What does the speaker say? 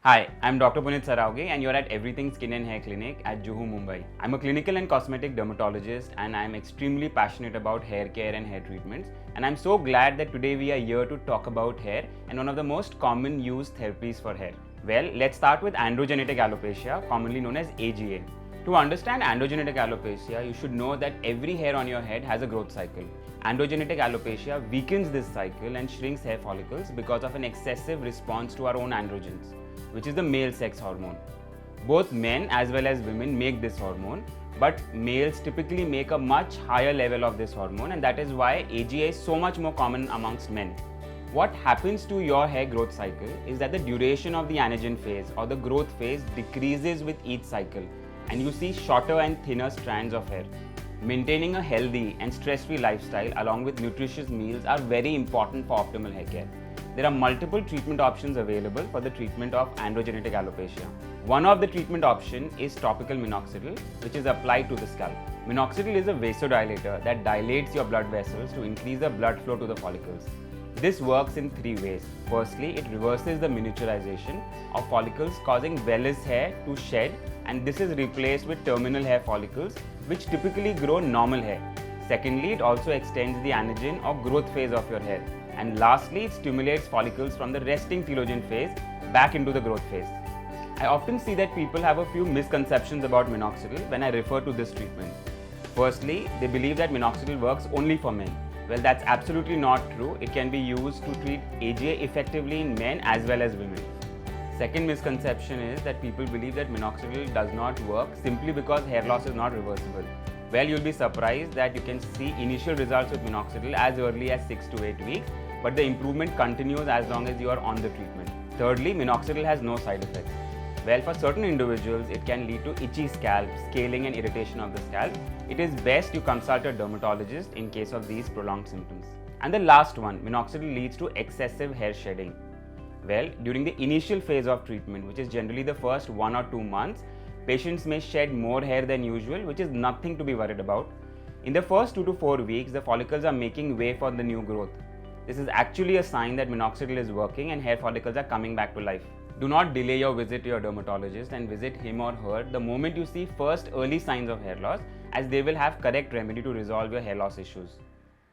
Hi, I'm Dr. Puneet Sarawgi and you're at Everything Skin and Hair Clinic at Juhu, Mumbai. I'm a clinical and cosmetic dermatologist and I'm extremely passionate about hair care and hair treatments. And I'm so glad that today we are here to talk about hair and one of the most common used therapies for hair. Well, let's start with androgenetic alopecia, commonly known as AGA. To understand androgenetic alopecia, you should know that every hair on your head has a growth cycle. Androgenetic alopecia weakens this cycle and shrinks hair follicles because of an excessive response to our own androgens, which is the male sex hormone. Both men as well as women make this hormone, but males typically make a much higher level of this hormone, and that is why AGA is so much more common amongst men. What happens to your hair growth cycle is that the duration of the anagen phase or the growth phase decreases with each cycle, and you see shorter and thinner strands of hair. Maintaining a healthy and stress-free lifestyle along with nutritious meals are very important for optimal hair care. There are multiple treatment options available for the treatment of androgenetic alopecia. One of the treatment options is topical minoxidil, which is applied to the scalp. Minoxidil is a vasodilator that dilates your blood vessels to increase the blood flow to the follicles. This works in three ways. Firstly, it reverses the miniaturization of follicles, causing vellus hair to shed, and this is replaced with terminal hair follicles, which typically grow normal hair. Secondly, it also extends the anagen or growth phase of your hair. And lastly, it stimulates follicles from the resting telogen phase back into the growth phase. I often see that people have a few misconceptions about minoxidil when I refer to this treatment. Firstly, they believe that minoxidil works only for men. Well, that's absolutely not true. It can be used to treat AGA effectively in men as well as women. Second misconception is that people believe that minoxidil does not work simply because hair loss is not reversible. Well, you'll be surprised that you can see initial results with minoxidil as early as 6 to 8 weeks, but the improvement continues as long as you are on the treatment. Thirdly, minoxidil has no side effects. Well, for certain individuals, it can lead to itchy scalp, scaling and irritation of the scalp. It is best you consult a dermatologist in case of these prolonged symptoms. And the last one, minoxidil leads to excessive hair shedding. Well, during the initial phase of treatment, which is generally the first 1 or 2 months, patients may shed more hair than usual, which is nothing to be worried about. In the first 2 to 4 weeks, the follicles are making way for the new growth. This is actually a sign that minoxidil is working and hair follicles are coming back to life. Do not delay your visit to your dermatologist and visit him or her the moment you see first early signs of hair loss, as they will have correct remedy to resolve your hair loss issues.